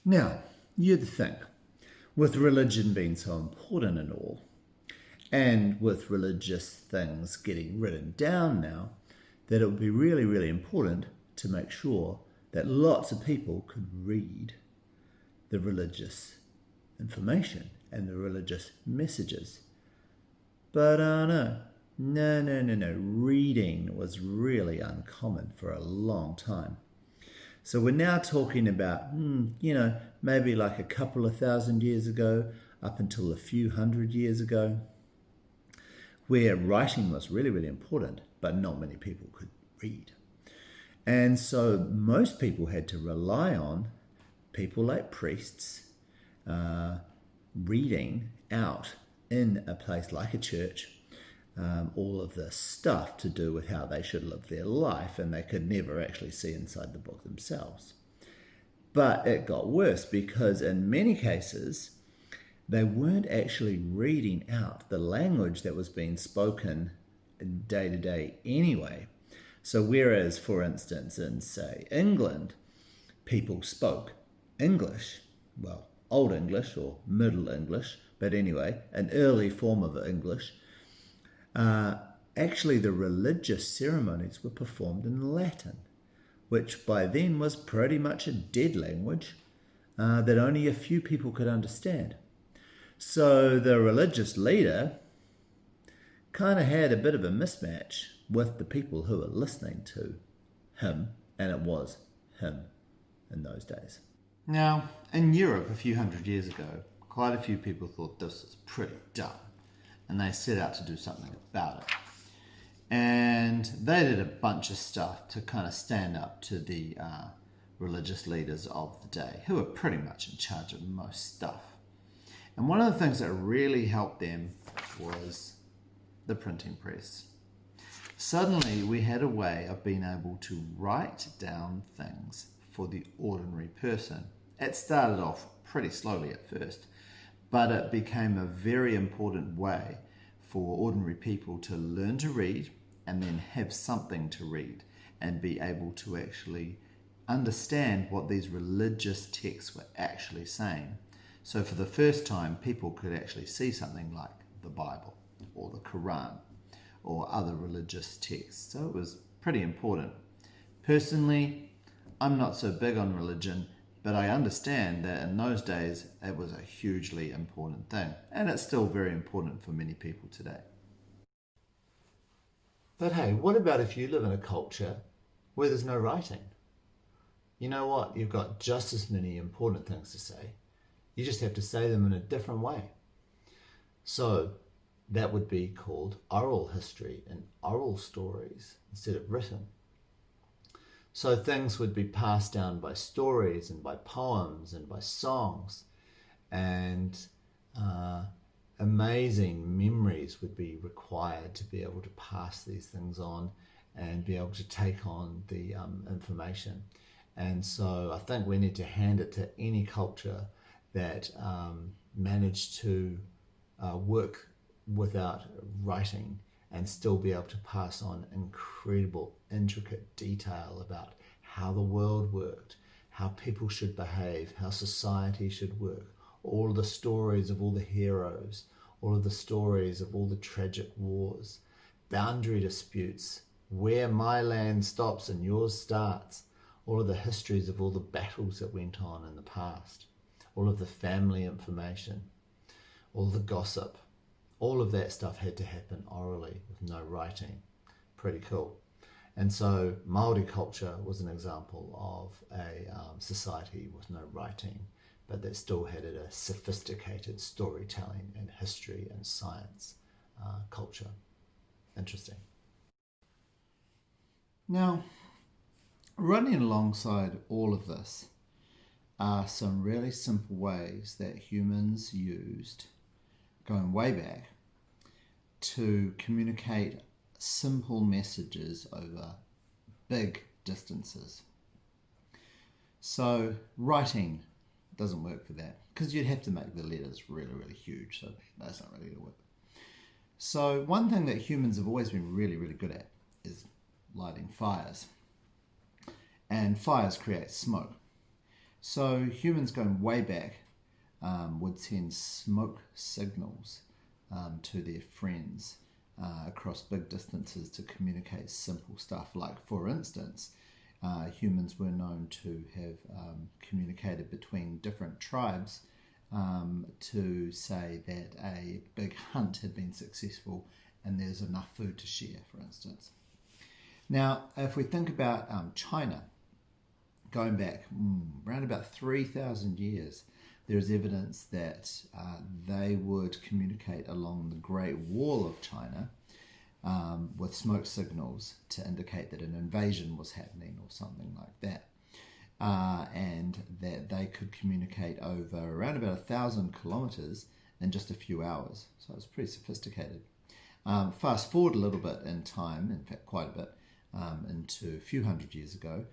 Now, you'd think, with religion being so important and all, and with religious things getting written down now, that it would be really, really important to make sure that lots of people could read the religious information and the religious messages. But no. Reading was really uncommon for a long time. So we're now talking about, maybe like a couple of thousand years ago, up until a few hundred years ago, where writing was really, really important, but not many people could read. And so most people had to rely on people like priests reading out in a place like a church all of the stuff to do with how they should live their life, and they could never actually see inside the book themselves. But it got worse because in many cases, they weren't actually reading out the language that was being spoken day to day anyway. So whereas, for instance, in, say, England, people spoke English, well, Old English or Middle English, but anyway, an early form of English, actually the religious ceremonies were performed in Latin, which by then was pretty much a dead language that only a few people could understand. So the religious leader kind of had a bit of a mismatch with the people who were listening to him, and it was him in those days. Now, in Europe a few hundred years ago, quite a few people thought this was pretty dumb, and they set out to do something about it. And they did a bunch of stuff to kind of stand up to the religious leaders of the day, who were pretty much in charge of most stuff. And one of the things that really helped them was the printing press. Suddenly, we had a way of being able to write down things for the ordinary person. It started off pretty slowly at first, but it became a very important way for ordinary people to learn to read and then have something to read and be able to actually understand what these religious texts were actually saying. So for the first time, people could actually see something like the Bible or the Quran or other religious texts. So it was pretty important. Personally, I'm not so big on religion, but I understand that in those days it was a hugely important thing, and it's still very important for many people today. But hey, what about if you live in a culture where there's no writing? You know what? You've got just as many important things to say. You just have to say them in a different way. So that would be called oral history and oral stories instead of written. So things would be passed down by stories and by poems and by songs, and amazing memories would be required to be able to pass these things on and be able to take on the information. And so I think we need to hand it to any culture that managed to work without writing and still be able to pass on incredible, intricate detail about how the world worked, how people should behave, how society should work, all of the stories of all the heroes, all of the stories of all the tragic wars, boundary disputes, where my land stops and yours starts, all of the histories of all the battles that went on in the past, all of the family information, all the gossip. All of that stuff had to happen orally with no writing. Pretty cool. And so Māori culture was an example of a society with no writing, but that still had a sophisticated storytelling and history and science culture. Interesting. Now, running alongside all of this are some really simple ways that humans used, going way back, to communicate simple messages over big distances. So writing doesn't work for that because you'd have to make the letters really, really huge, so that's not really going to work. So one thing that humans have always been really, really good at is lighting fires. And fires create smoke. So humans going way back would send smoke signals to their friends across big distances to communicate simple stuff. Like, for instance, humans were known to have communicated between different tribes to say that a big hunt had been successful and there's enough food to share, for instance. Now, if we think about China, going back around about 3,000 years, there's evidence that they would communicate along the Great Wall of China with smoke signals to indicate that an invasion was happening or something like that. And that they could communicate over around about 1,000 kilometers in just a few hours. So it's pretty sophisticated. Fast forward a little bit in time, in fact quite a bit, into a few hundred years ago,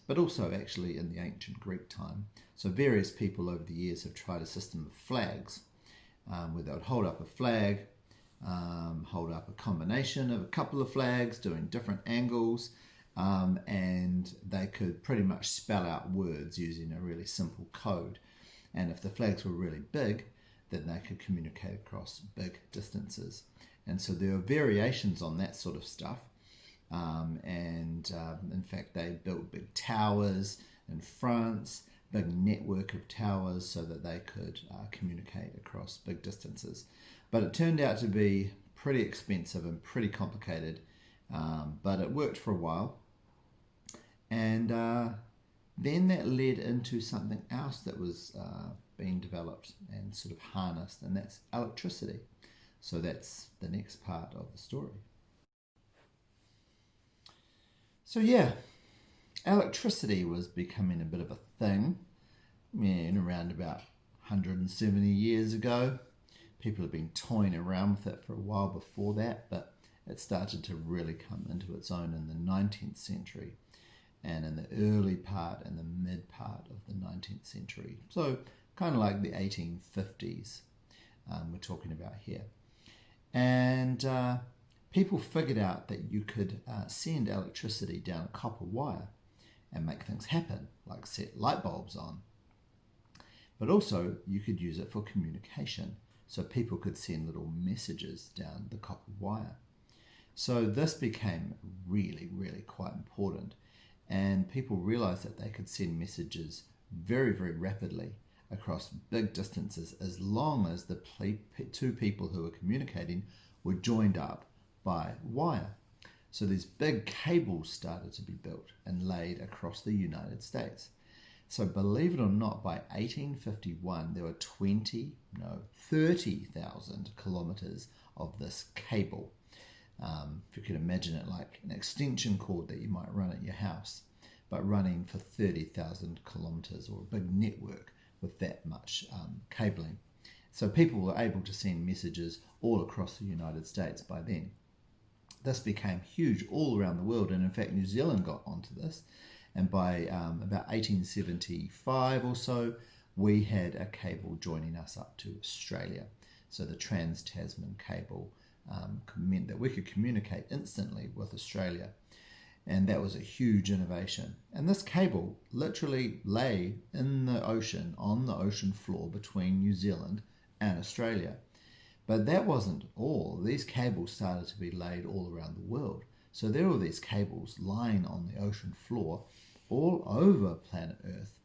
but also actually in the ancient Greek time. So various people over the years have tried a system of flags, where they would hold up a flag, hold up a combination of a couple of flags doing different angles, and they could pretty much spell out words using a really simple code. And if the flags were really big, then they could communicate across big distances. And so there are variations on that sort of stuff. In fact, they built big towers in France, big network of towers so that they could communicate across big distances. But it turned out to be pretty expensive and pretty complicated, but it worked for a while. And then that led into something else that was being developed and sort of harnessed, and that's electricity. So that's the next part of the story. So yeah, electricity was becoming a bit of a thing around about 170 years ago. People have been toying around with it for a while before that, but it started to really come into its own in the 19th century and in the early part and the mid part of the 19th century. So kind of like the 1850s we're talking about here. And people figured out that you could send electricity down a copper wire and make things happen, like set light bulbs on. But also you could use it for communication. So people could send little messages down the copper wire. So this became really, really quite important. And people realized that they could send messages very, very rapidly across big distances as long as the two people who were communicating were joined up by wire. So these big cables started to be built and laid across the United States. So believe it or not, by 1851, there were 30,000 kilometers of this cable. If you could imagine it like an extension cord that you might run at your house, but running for 30,000 kilometers, or a big network with that much cabling. So people were able to send messages all across the United States by then. This became huge all around the world, and in fact New Zealand got onto this. And by about 1875 or so, we had a cable joining us up to Australia. So the Trans-Tasman cable meant that we could communicate instantly with Australia. And that was a huge innovation. And this cable literally lay in the ocean, on the ocean floor between New Zealand and Australia. But that wasn't all. These cables started to be laid all around the world. So there were these cables lying on the ocean floor all over planet Earth.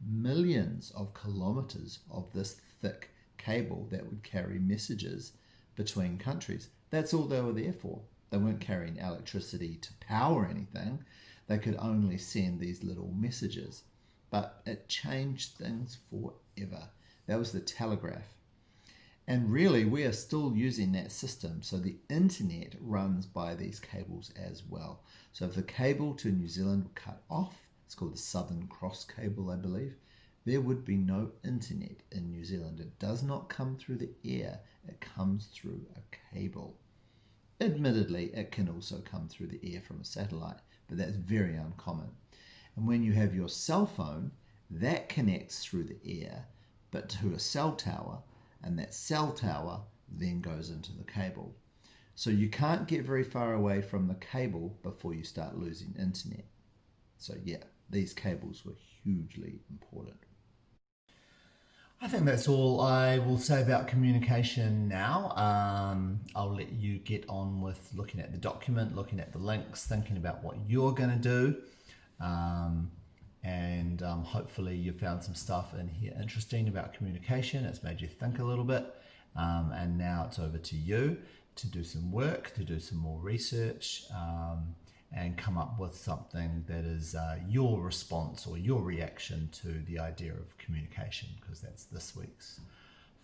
Millions of kilometers of this thick cable that would carry messages between countries. That's all they were there for. They weren't carrying electricity to power anything. They could only send these little messages. But it changed things forever. That was the telegraph. And really, we are still using that system. So the internet runs by these cables as well. So if the cable to New Zealand were cut off, it's called the Southern Cross cable, I believe, there would be no internet in New Zealand. It does not come through the air. It comes through a cable. Admittedly, it can also come through the air from a satellite, but that's very uncommon. And when you have your cell phone, that connects through the air, but to a cell tower, and that cell tower then goes into the cable. So you can't get very far away from the cable before you start losing internet. So yeah, these cables were hugely important. I think that's all I will say about communication now. I'll let you get on with looking at the document, looking at the links, thinking about what you're going to do. And hopefully you found some stuff in here interesting about communication. It's made you think a little bit. And now it's over to you to do some work, to do some more research, and come up with something that is your response or your reaction to the idea of communication, because that's this week's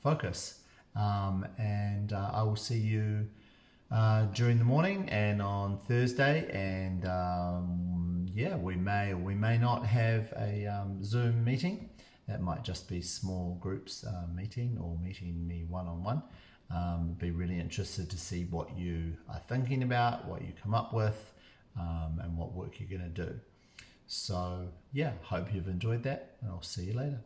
focus. And I will see you during the morning and on Thursday, and we may or we may not have a Zoom meeting. That might just be small groups meeting or meeting me one-on-one. Be really interested to see what you are thinking about, what you come up with, and what work you're going to do. So hope you've enjoyed that, and I'll see you later.